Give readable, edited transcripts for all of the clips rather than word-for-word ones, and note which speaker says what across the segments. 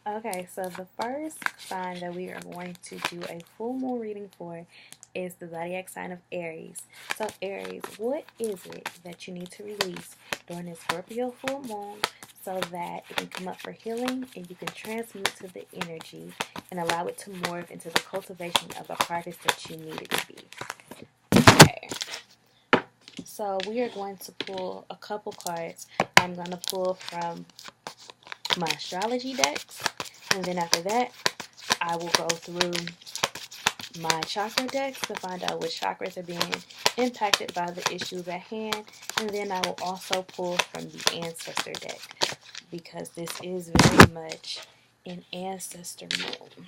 Speaker 1: Okay, so the first sign that we are going to do a full moon reading for is the zodiac sign of Aries. So, Aries, what is it that you need to release during this Scorpio full moon so that it can come up for healing and you can transmute to the energy and allow it to morph into the cultivation of the harvest that you need it to be? Okay, so we are going to pull a couple cards. I'm going to pull from my astrology decks, and then after that, I will go through my chakra decks to find out which chakras are being impacted by the issues at hand. And then I will also pull from the ancestor deck because this is very much an ancestor moon.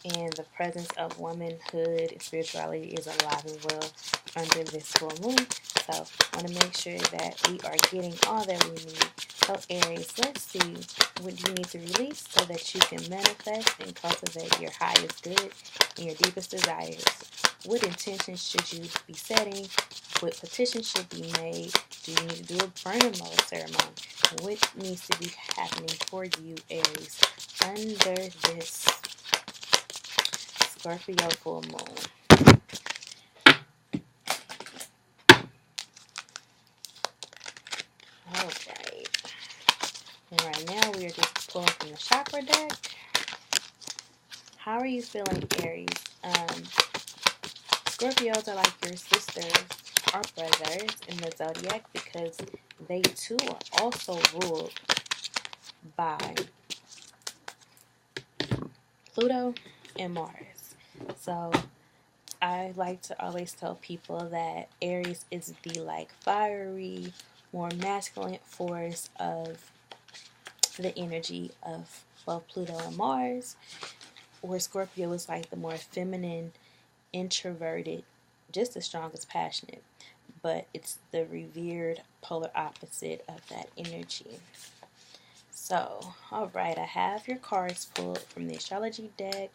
Speaker 1: And the presence of womanhood and spirituality is alive and well under this full moon. So I want to make sure that we are getting all that we need. So Aries, let's see what you need to release so that you can manifest and cultivate your highest good and your deepest desires. What intentions should you be setting? What petitions should be made? Do you need to do a burner mode ceremony? What needs to be happening for you, Aries, under this Scorpio full moon? Alright. And right now we are just pulling from the chakra deck. How are you feeling, Aries? Scorpios are like your sisters or brothers in the zodiac because they too are also ruled by Pluto and Mars. So I like to always tell people that Aries is the like fiery, more masculine force of the energy of both Pluto and Mars, where Scorpio is like the more feminine, introverted, just as strong as passionate, but it's the revered polar opposite of that energy. So, alright, I have your cards pulled from the astrology deck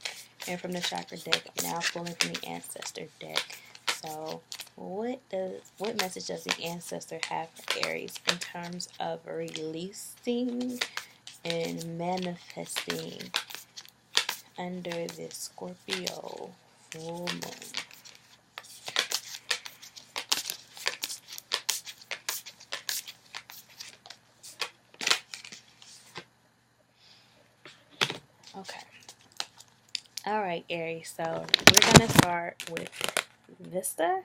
Speaker 1: and from the chakra deck. I'm now pulling from the ancestor deck. So, what message does the ancestor have for Aries in terms of releasing and manifesting under this Scorpio full moon? Okay. Alright, Aries. So we're going to start with Vesta.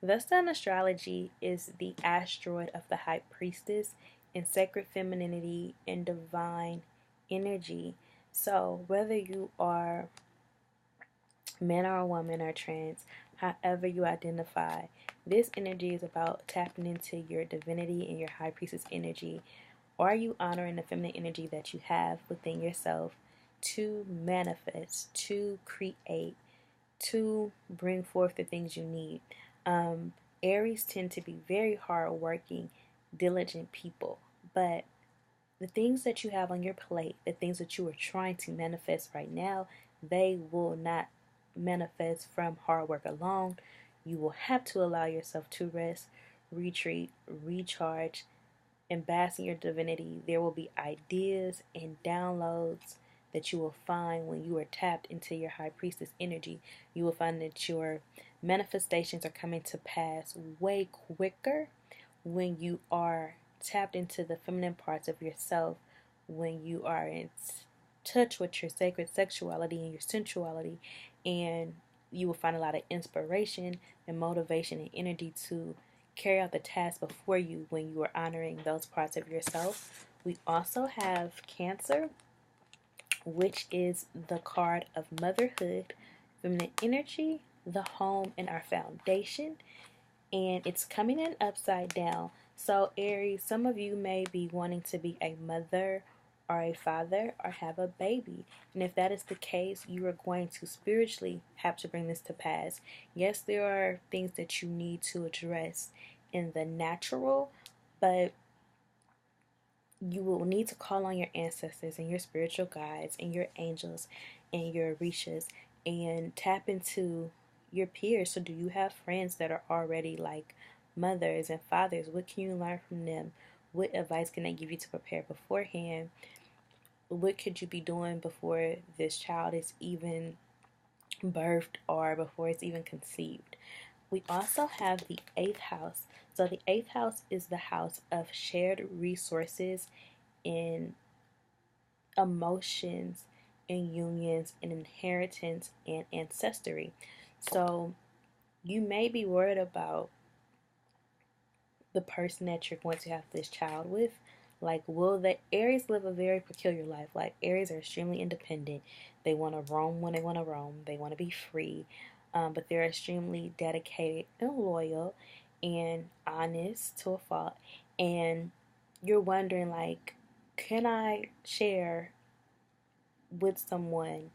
Speaker 1: Vesta in astrology is the asteroid of the high priestess in sacred femininity and divine energy. So whether you are man or a woman or trans, however you identify, this energy is about tapping into your divinity and your high priestess energy. Are you honoring the feminine energy that you have within yourself to manifest, to create, to bring forth the things you need? Aries tend to be very hardworking, diligent people, but the things that you have on your plate, the things that you are trying to manifest right now, they will not manifest from hard work alone. You will have to allow yourself to rest, retreat, recharge, and bask in your divinity. There will be ideas and downloads that you will find when you are tapped into your high priestess energy. You will find that your manifestations are coming to pass way quicker when you are tapped into the feminine parts of yourself, when you are in touch with your sacred sexuality and your sensuality, and you will find a lot of inspiration and motivation and energy to carry out the task before you when you are honoring those parts of yourself. We also have Cancer, which is the card of motherhood, feminine energy, the home, and our foundation. And it's coming in upside down. So, Aries, some of you may be wanting to be a mother or a father or have a baby. And if that is the case, you are going to spiritually have to bring this to pass. Yes, there are things that you need to address in the natural, but you will need to call on your ancestors and your spiritual guides and your angels and your orishas and tap into your peers. So do you have friends that are already like mothers and fathers? What can you learn from them? what advice can they give you to prepare beforehand? What could you be doing before this child is even birthed or before it's even conceived? We also have the 8th house. So the 8th house is the house of shared resources in emotions and unions and inheritance and ancestry. So you may be worried about the person that you're going to have this child with. Like, will the Aries live a very peculiar life? Like, Aries are extremely independent. They want to roam when they want to roam. They want to be free. But they're extremely dedicated and loyal and honest to a fault. And you're wondering, like, can I share with someone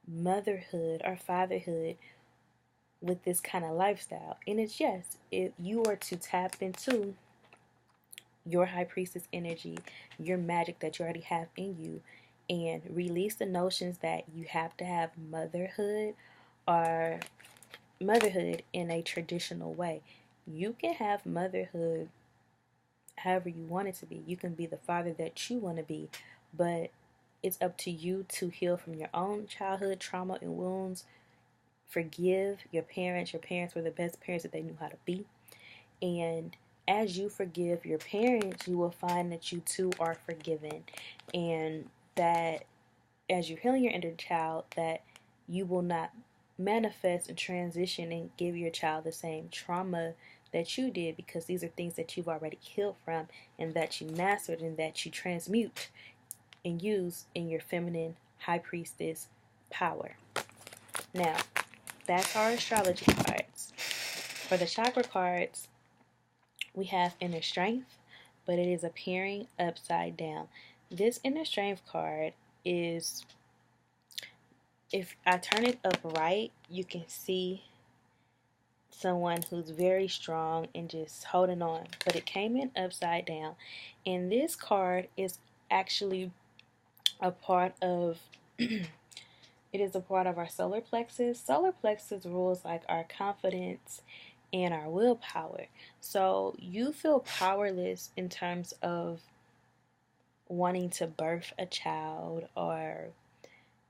Speaker 1: motherhood or fatherhood with this kind of lifestyle? And it's yes, if you are to tap into your high priestess energy, your magic that you already have in you, and release the notions that you have to have motherhood or motherhood in a traditional way. You can have motherhood however you want it to be. You can be the father that you want to be, but it's up to you to heal from your own childhood trauma and wounds. Forgive your parents. Your parents were the best parents that they knew how to be. And as you forgive your parents, you will find that you too are forgiven. And that as you're healing your inner child, that you will not manifest and transition and give your child the same trauma that you did, because these are things that you've already healed from and that you mastered and that you transmute and use in your feminine high priestess power. Now, that's our astrology cards. For the chakra cards, we have inner strength, but it is appearing upside down. This inner strength card is, if I turn it upright, you can see someone who's very strong and just holding on, but it came in upside down. And this card is actually a part of it is a part of our solar plexus. Solar plexus rules like our confidence and our willpower. So you feel powerless in terms of wanting to birth a child or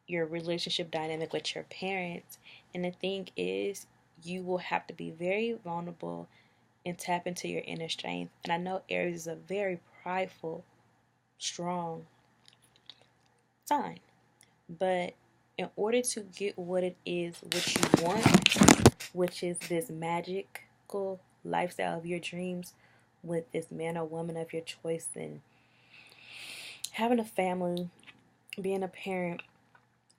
Speaker 1: your relationship dynamic with your parents. And the thing is, you will have to be very vulnerable and tap into your inner strength. And I know Aries is a very prideful, strong sign. But in order to get what it is, what you want, which is this magical lifestyle of your dreams with this man or woman of your choice, and having a family, being a parent,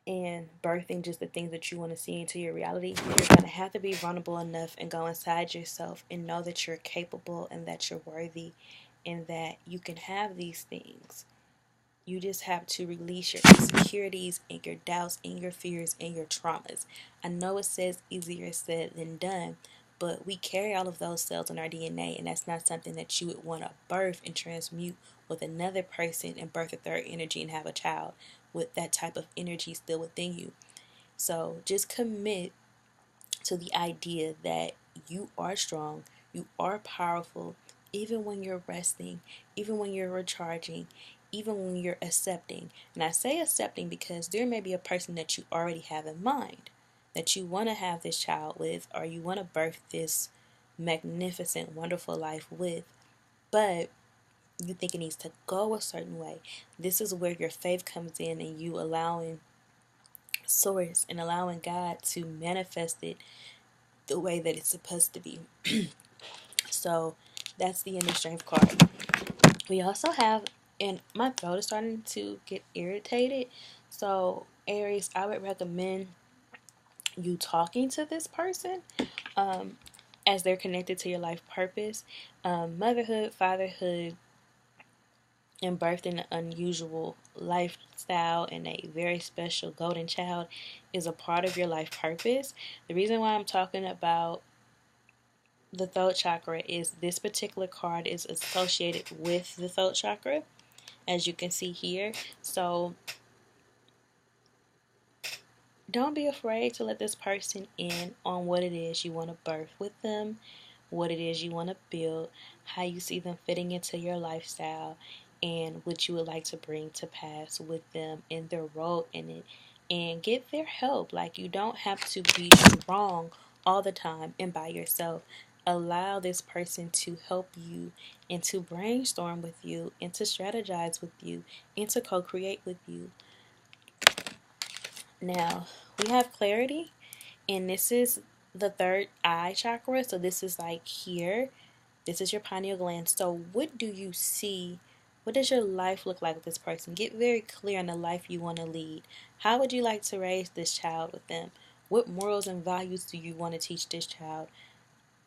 Speaker 1: and birthing just the things that you want to see into your reality, you're going to have to be vulnerable enough and go inside yourself and know that you're capable and that you're worthy and that you can have these things. You just have to release your insecurities and your doubts and your fears and your traumas. I know it says easier said than done, but we carry all of those cells in our DNA, and that's not something that you would want to birth and transmute with another person and birth a third energy and have a child with that type of energy still within you. So just commit to the idea that you are strong, you are powerful, even when you're resting, even when you're recharging, even when you're accepting. And I say accepting because there may be a person that you already have in mind that you want to have this child with, or you want to birth this magnificent, wonderful life with, but you think it needs to go a certain way. This is where your faith comes in, and you allowing Source and allowing God to manifest it the way that it's supposed to be. So that's the inner strength card. We also have, and my throat is starting to get irritated, so Aries, I would recommend you talking to this person as they're connected to your life purpose. Motherhood, fatherhood, and birthing an unusual lifestyle and a very special golden child is a part of your life purpose. The reason why I'm talking about the throat chakra is this particular card is associated with the throat chakra, as you can see here. So don't be afraid to let this person in on what it is you want to birth with them. what it is you want to build, how you see them fitting into your lifestyle, and what you would like to bring to pass with them in their role in it. And get their help. Like, you don't have to be strong all the time and by yourself. Allow this person to help you and to brainstorm with you and to strategize with you and to co-create with you. Now, we have clarity, and this is the third eye chakra. So this is like here. This is your pineal gland. So what do you see? What does your life look like with this person? Get very clear on the life you want to lead. How would you like to raise this child with them? What morals and values do you want to teach this child?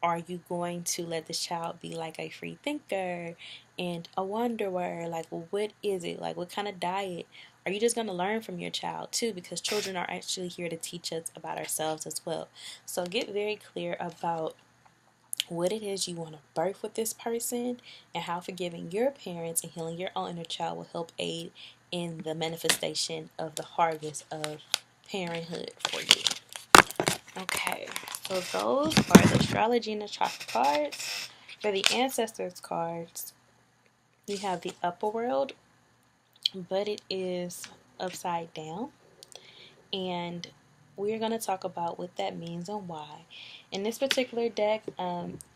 Speaker 1: Are you going to let this child be like a free thinker and a wanderer? Like, well, what is it? Like, what kind of diet? Are you just going to learn from your child too? Because children are actually here to teach us about ourselves as well. So get very clear about what it is you want to birth with this person and how forgiving your parents and healing your own inner child will help aid in the manifestation of the harvest of parenthood for you. Okay, so those are the astrology and the chakra cards. For the ancestors cards, we have the upper world, but it is upside down. And we're going to talk about what that means and why. In this particular deck,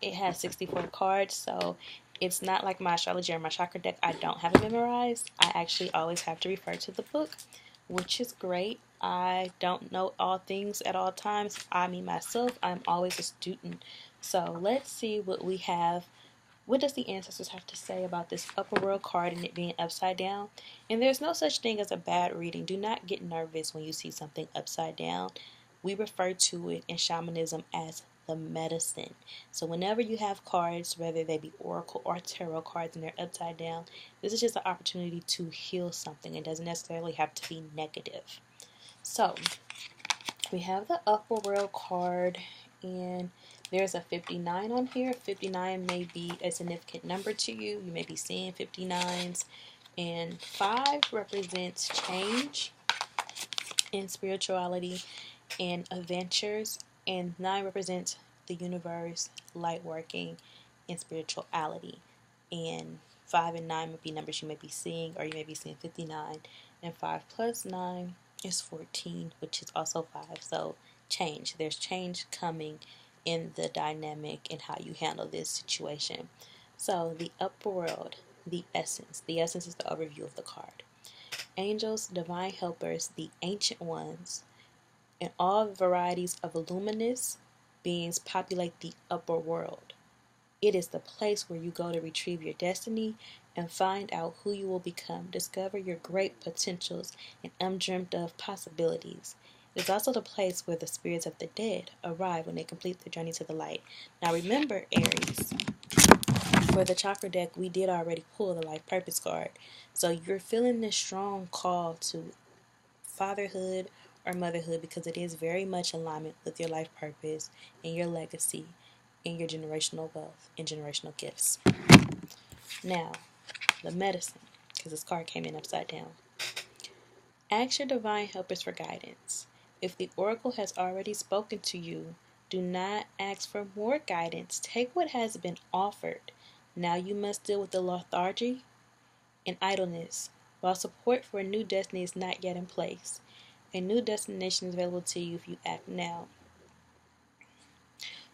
Speaker 1: it has 64 cards, so it's not like my astrology or my chakra deck. I don't have it memorized. I actually always have to refer to the book, which is great. I don't know all things at all times. I mean, myself, I'm always a student. So let's see what we have. What does the ancestors have to say about this upper world card and it being upside down? And there's no such thing as a bad reading. Do not get nervous when you see something upside down. We refer to it in shamanism as the medicine. So whenever you have cards, whether they be oracle or tarot cards, and they're upside down, this is just an opportunity to heal something. It doesn't necessarily have to be negative. So we have the upper world card, and there's a 59 on here. 59 may be a significant number to you. You may be seeing 59s. And 5 represents change in spirituality and adventures. And 9 represents the universe, light working, and spirituality. And 5 and 9 would be numbers you may be seeing, or you may be seeing 59. And 5 plus 9 is 14, which is also 5. So change. There's change coming in the dynamic and how you handle this situation. So the upper world, the essence. The essence is the overview of the card. Angels, divine helpers, the ancient ones, and all varieties of luminous beings populate the upper world. It is the place where you go to retrieve your destiny and find out who you will become. Discover your great potentials and undreamt of possibilities. It is also the place where the spirits of the dead arrive when they complete their journey to the light. Now remember, Aries, for the chakra deck, we did already pull the life purpose card. So you're feeling this strong call to fatherhood or motherhood because it is very much in alignment with your life purpose and your legacy and your generational wealth and generational gifts. Now, the medicine, because this card came in upside down. Ask your divine helpers for guidance. If the oracle has already spoken to you, do not ask for more guidance. Take what has been offered. Now you must deal with the lethargy and idleness, while support for a new destiny is not yet in place. A new destination is available to you if you act now.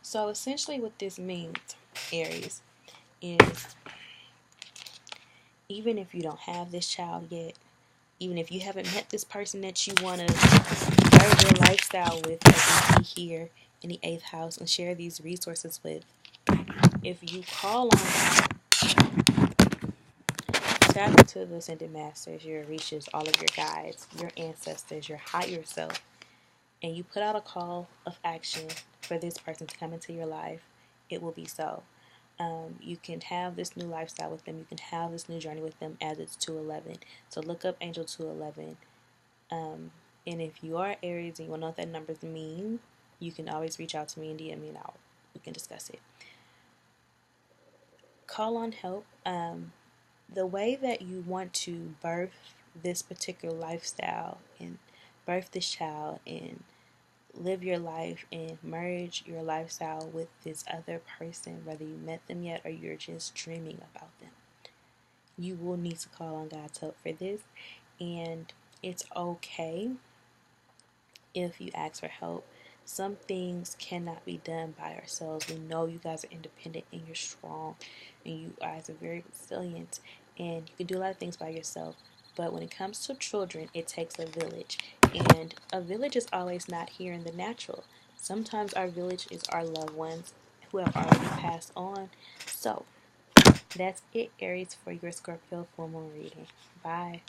Speaker 1: So essentially what this means, Aries, is even if you don't have this child yet, even if you haven't met this person that you want to merge your lifestyle with, as we see here in the 8th house, and share these resources with, if you call on, tap into the ascended masters, your Orishas, all of your guides, your ancestors, your higher self, and you put out a call of action for this person to come into your life, it will be so. You can have this new lifestyle with them. You can have this new journey with them as it's 211. So look up Angel 211. And if you are Aries and you want to know what that numbers mean, you can always reach out to me and DM me and we can discuss it. Call on help. The way that you want to birth this particular lifestyle and birth this child and live your life and merge your lifestyle with this other person, whether you met them yet or you're just dreaming about them. You will need to call on God's help for this, and it's okay if you ask for help. Some things cannot be done by ourselves. We know you guys are independent and you're strong, and you guys are very resilient, and you can do a lot of things by yourself. But when it comes to children, it takes a village, and a village is always not here in the natural. Sometimes our village is our loved ones who have already passed on. So that's it, Aries, for your Scorpio full moon reading. Bye.